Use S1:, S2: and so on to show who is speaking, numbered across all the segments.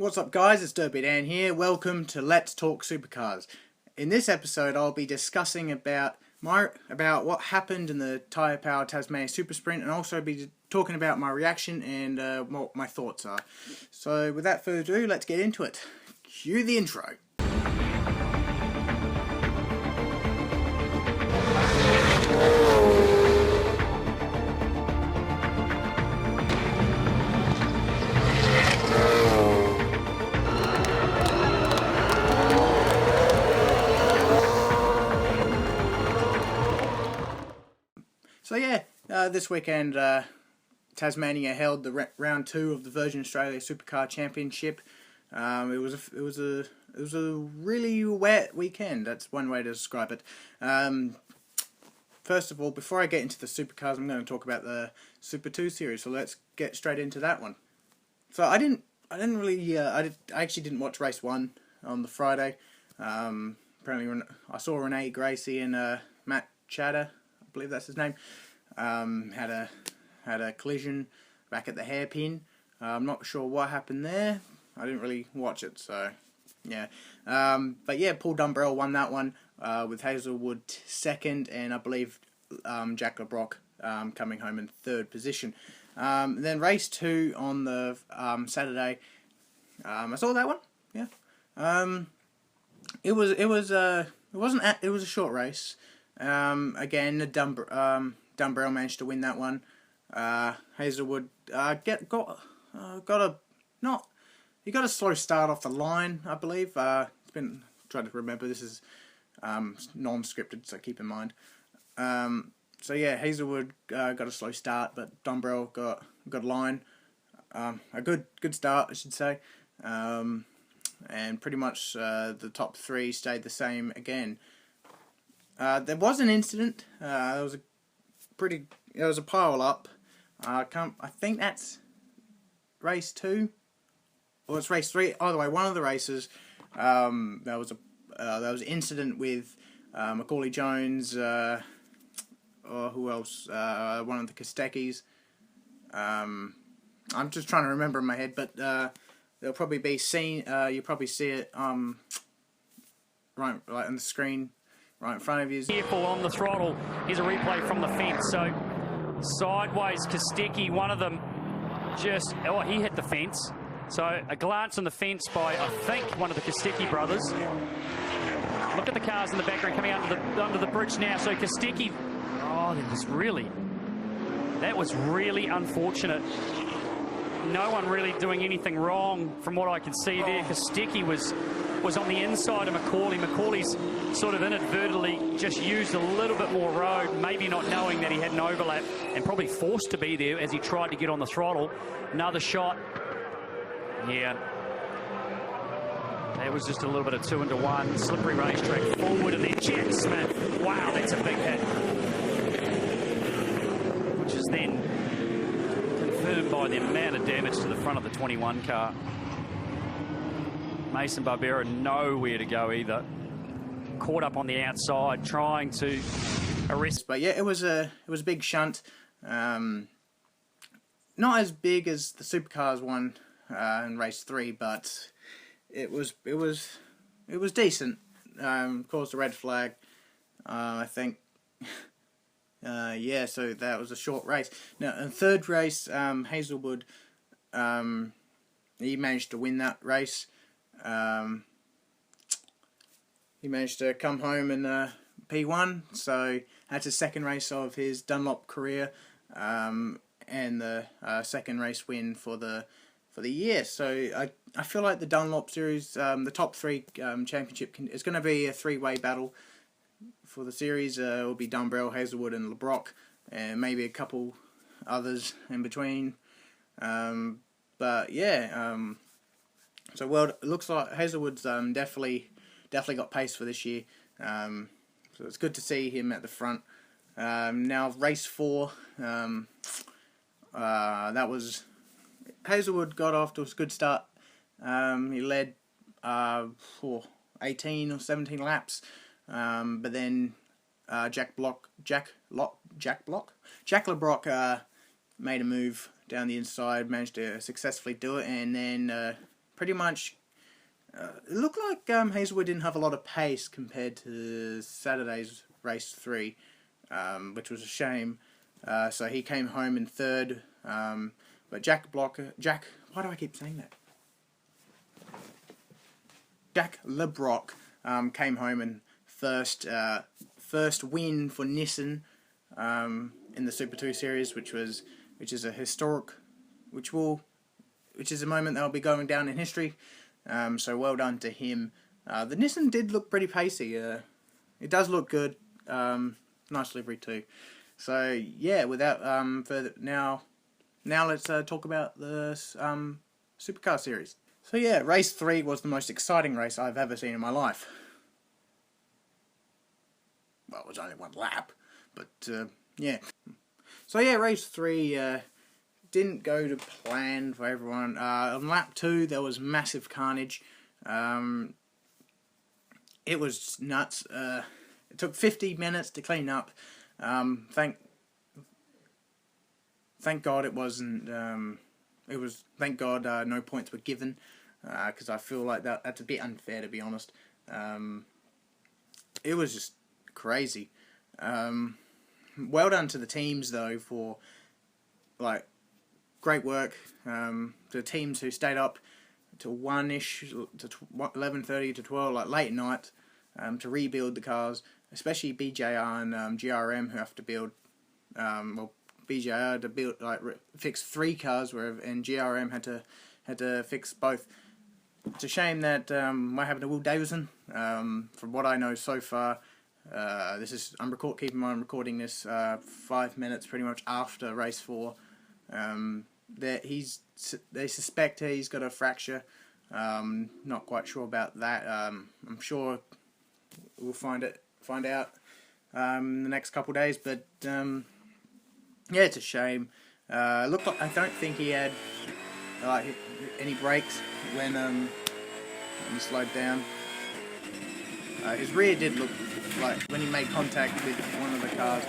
S1: What's up guys, it's Derby Dan here. Welcome to Let's Talk Supercars. In this episode I'll be discussing about what happened in the Tyre Power Tasmania Supersprint, and also be talking about my reaction and what my thoughts are. So without further ado, let's get into it. Cue the intro. So yeah, this weekend Tasmania held the round 2 of the Virgin Australia Supercar Championship. It was a really wet weekend. That's one way to describe it. First of all, before I get into the supercars, I'm going to talk about the Super 2 series. So let's get straight into that one. So I actually didn't watch race 1 on the Friday. Apparently I saw Renee Gracie and Matt Chatter, I believe that's his name, had a collision back at the hairpin. I'm not sure what happened there. I didn't really watch it, so yeah. But yeah, Paul Dumbrell won that one with Hazelwood second, and I believe Jack LeBrock coming home in third position. Then race 2 on the Saturday. I saw that one. Yeah. It was a short race. Again, Dumbrell managed to win that one. Hazelwood got a slow start off the line, I believe. It's been trying to remember. This is non-scripted, so keep in mind. So yeah, Hazelwood got a slow start, but Dumbrell got a line, a good start, I should say. And pretty much the top 3 stayed the same again. There was an incident. There was a pile up. I think that's race 2, or it's race 3. Either way, one of the races, there was an incident with Macaulay Jones, or who else? One of the Kostekis. I'm just trying to remember in my head, but they'll probably be seen. You'll probably see it right on the screen, right in front of you.
S2: Careful on the throttle. Here's a replay from the fence. So sideways, Kostecki, one of them just, he hit the fence. So a glance on the fence by, I think, one of the Kostecki brothers. Look at the cars in the background coming under the bridge now. So Kostecki, that was really unfortunate. No one really doing anything wrong from what I can see there. Kostecki was on the inside of Macaulay. Macaulay's sort of inadvertently just used a little bit more road, maybe not knowing that he had an overlap, and probably forced to be there as he tried to get on the throttle. Another shot. Yeah. That was just a little bit of 2 into 1. Slippery racetrack forward, and then Jack Smith. Wow, that's a big hit. Which is then confirmed by the amount of damage to the front of the 21 car. Mason Barbera nowhere to go either. Caught up on the outside, trying to arrest.
S1: But yeah, it was a big shunt. Not as big as the Supercars one in race 3, but it was decent. Caused a red flag, I think. Yeah, so that was a short race. Now, in third race, Hazelwood, he managed to win that race. He managed to come home in P1, so that's his second race of his Dunlop career, and the second race win for the year. So I feel like the Dunlop series, the top 3 championship is going to be a 3-way battle for the series. It will be Dumbrell, Hazelwood, and LeBrock, and maybe a couple others in between. But yeah, so it looks like Hazelwood's definitely got pace for this year. So it's good to see him at the front. Now race 4, that was Hazelwood got off to a good start. He led for 18 or 17 laps, but then Jack LeBrock made a move down the inside, managed to successfully do it, and then pretty much it looked like Hazelwood didn't have a lot of pace compared to Saturday's race 3, which was a shame. So he came home in third, but Jack, why do I keep saying that? Jack LeBrock came home in first win for Nissan in the Super 2 series, which is a historic, which is a moment that will be going down in history. So well done to him. The Nissan did look pretty pacey. It does look good. Nice livery too. So yeah, without further now let's talk about the Supercar series. So yeah, race 3 was the most exciting race I've ever seen in my life. Well, it was only one lap, but yeah. So yeah, race 3 didn't go to plan for everyone. On lap 2 there was massive carnage. It was nuts. It took 50 minutes to clean up. Thank God it wasn't. Thank God no points were given, because I feel like that's a bit unfair, to be honest. It was just crazy. Well done to the teams though for great work. The teams who stayed up to 1-ish, to 11:30 to 12, late at night, to rebuild the cars, especially BJR and GRM, who have to build. BJR to build fix 3 cars, and GRM had to fix both. It's a shame that what happened to Will Davison. From what I know so far, keep in mind I'm recording this 5 minutes pretty much after race 4. They suspect he's got a fracture. Not quite sure about that. I'm sure we'll find out in the next couple of days. But yeah, it's a shame. Looked like, I don't think he had any brakes when he slowed down. His rear did look like when he made contact with one of the cars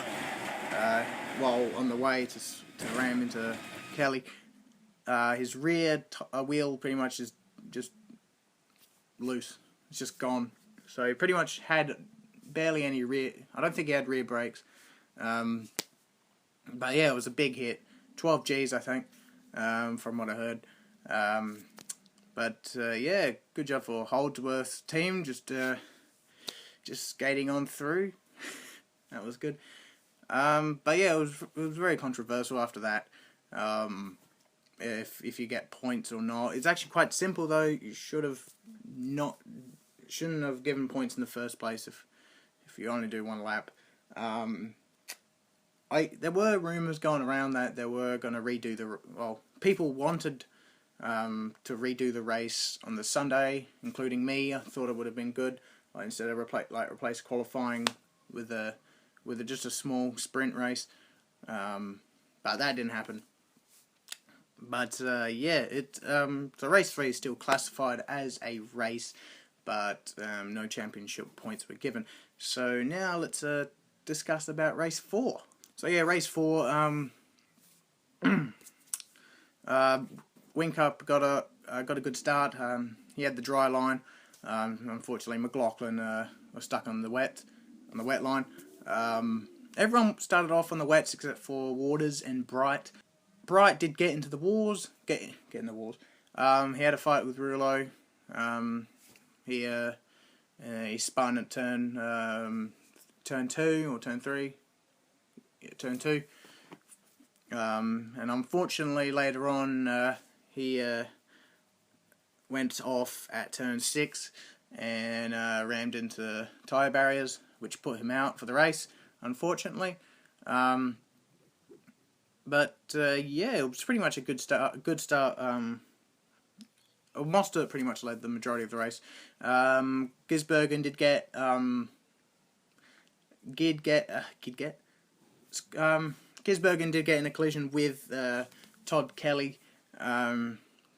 S1: while on the way to ram into Kelly. His rear wheel pretty much is just loose. It's just gone. So he pretty much had barely any rear. I don't think he had rear brakes. But yeah, it was a big hit. 12 Gs, I think, from what I heard. But yeah, good job for Holdsworth's team. Just skating on through. That was good. But yeah, it was very controversial after that. If you get points or not, it's actually quite simple though. You shouldn't have given points in the first place if you only do 1 lap. There were rumours going around that they were going to redo people wanted to redo the race on the Sunday, including me. I thought it would have been good, instead of replace qualifying with just a small sprint race. But that didn't happen. But yeah, so race 3 is still classified as a race, but no championship points were given. So now let's discuss about race 4. So yeah, race 4. Whincup got a good start. He had the dry line. Unfortunately, McLaughlin was stuck on the wet line. Everyone started off on the wets except for Waters and Bright. Bright did get into the wars. Get in the wars. He had a fight with Rulo. He spun at turn 2 or turn 3. Yeah, turn 2. And unfortunately, later on, he went off at turn 6 and rammed into tyre barriers, which put him out for the race, unfortunately. But yeah, it was pretty much a good start. Mostert pretty much led the majority of the race. Gisbergen did get Gisbergen did get in a collision with Todd Kelly.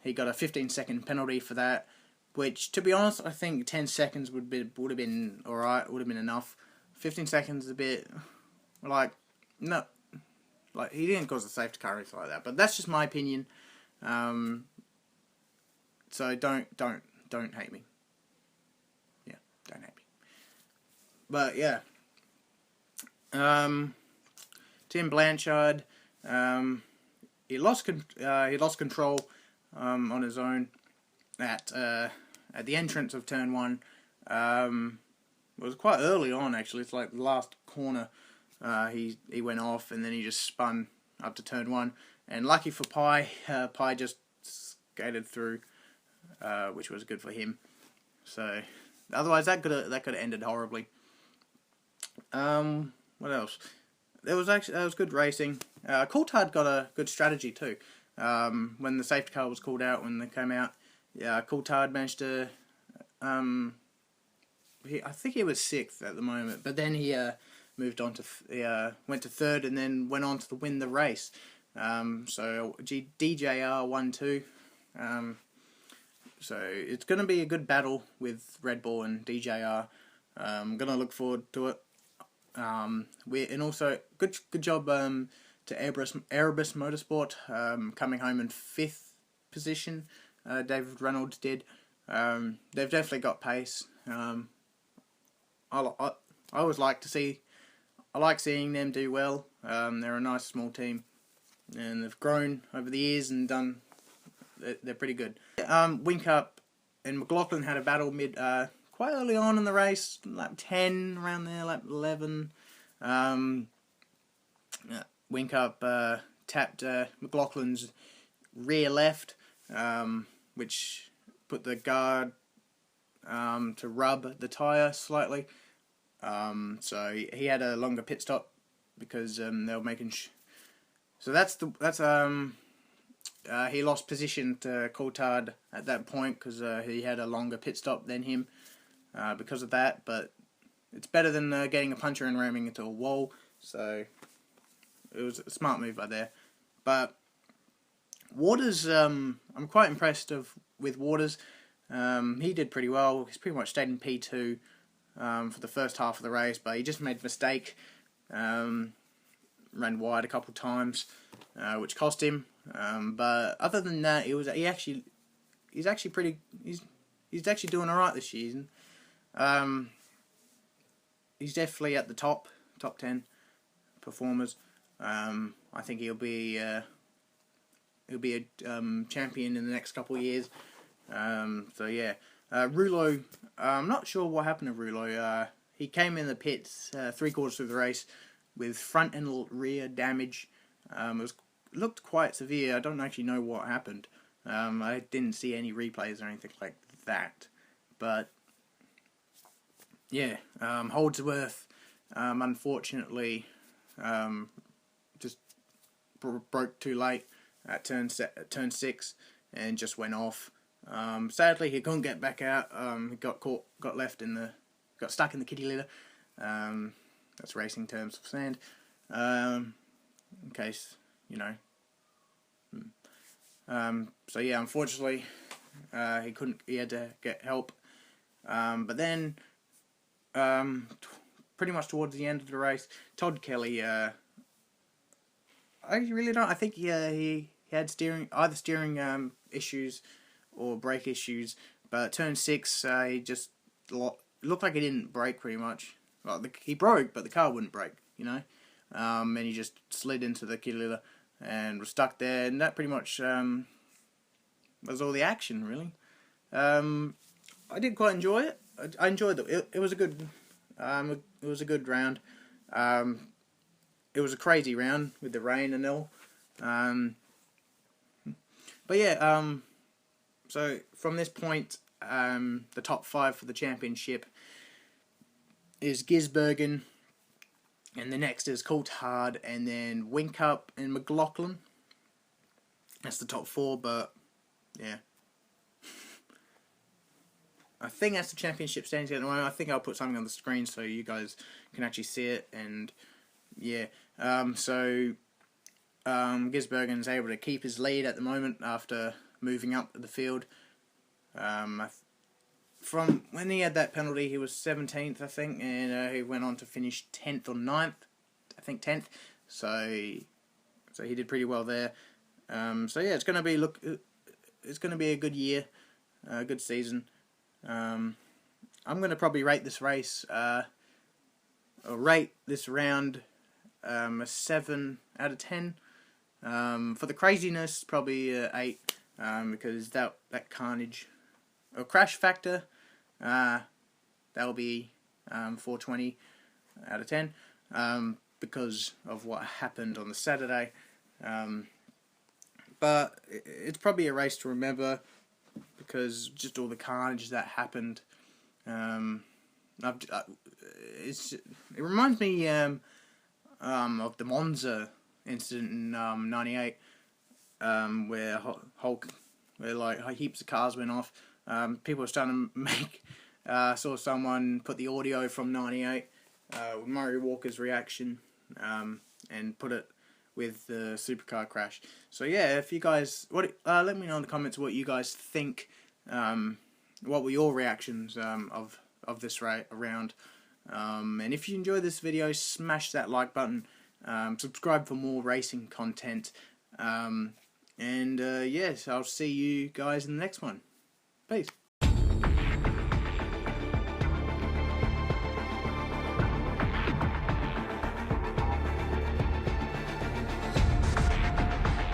S1: He got a 15-second penalty for that, which, to be honest, I think 10 seconds would have been alright. Would have been enough. 15 seconds is a bit no. He didn't cause a safety car or anything like that, but that's just my opinion. So don't hate me. Yeah, don't hate me. But yeah, Tim Blanchard, he lost control on his own at the entrance of turn 1. It was quite early on, actually. It's like the last corner. He went off, and then he just spun up to turn 1. And lucky for Pi, Pi just skated through, which was good for him. So otherwise, that could have ended horribly. What else? There was good racing. Coulthard got a good strategy too. When the safety car was called out, when they came out, Coulthard managed to. I think he was 6th at the moment, but then he moved on to went to 3rd, and then went on to win the race. So DJR won too. So it's going to be a good battle with Red Bull and DJR. I'm going to look forward to it. And also good job to Erebus Motorsport, coming home in 5th position. David Reynolds did. They've definitely got pace. I always like to see. I like seeing them do well. They're a nice small team, and they've grown over the years and done. They're pretty good. Whincup and McLaughlin had a battle quite early on in the race, lap 10 around there, lap 11. Whincup tapped McLaughlin's rear left, which put the guard to rub the tyre slightly. So he had a longer pit stop because they were making. He lost position to Coulthard at that point because he had a longer pit stop than him because of that. But it's better than getting a puncher and ramming into a wall. So it was a smart move right there. But Waters, I'm quite impressed with Waters. He did pretty well. He's pretty much stayed in P2 for the first half of the race, but he just made a mistake. Ran wide a couple of times, which cost him. But other than that, he's actually doing all right this season. He's definitely at the top 10 performers. I think he'll be a champion in the next couple of years. So yeah, Rouleau. I'm not sure what happened to Rouleau. He came in the pits 3/4 through the race with front and rear damage. It looked quite severe. I don't actually know what happened. I didn't see any replays or anything like that. But yeah, Holdsworth, unfortunately, just broke too late at turn 6 and just went off. Sadly, he couldn't get back out. He got stuck in the kitty litter. That's racing terms for sand. In case you know. So yeah, unfortunately, he had to get help. But then, pretty much towards the end of the race, Todd Kelly. I really don't. I think he had either steering issues or brake issues. But turn 6, he just looked like he didn't brake pretty much. Well, he broke, but the car wouldn't brake. You know, and he just slid into the kitty litter and was stuck there. And that pretty much was all the action, really. I did quite enjoy it. I enjoyed it. It was a good. It was a good round. It was a crazy round with the rain and all. But yeah. So from this point, the top 5 for the championship is Gisbergen, and the next is Coulthard, and then Whincup and McLaughlin. That's the top 4, but yeah. I think that's the championship standings at the moment. I think I'll put something on the screen so you guys can actually see it, and yeah. Gisbergen's able to keep his lead at the moment after moving up the field. From when he had that penalty, he was 17th, I think, and he went on to finish 10th or 9th. I think 10th. So he did pretty well there. So yeah, it's going to be a good year. good season. I'm going to probably rate this race, or rate this round, a 7 out of 10. For the craziness, probably 8, because that carnage or crash factor, that'll be 4.20 out of 10, because of what happened on the Saturday. But it's probably a race to remember because just all the carnage that happened. It reminds me of the Monza incident in '98, where like heaps of cars went off. People were starting to make. Saw someone put the audio from '98 with Murray Walker's reaction, and put it with the supercar crash. So yeah, if you guys let me know in the comments what you guys think. What were your reactions of this round? And if you enjoyed this video, smash that like button. Subscribe for more racing content. And yes, I'll see you guys in the next one. Peace.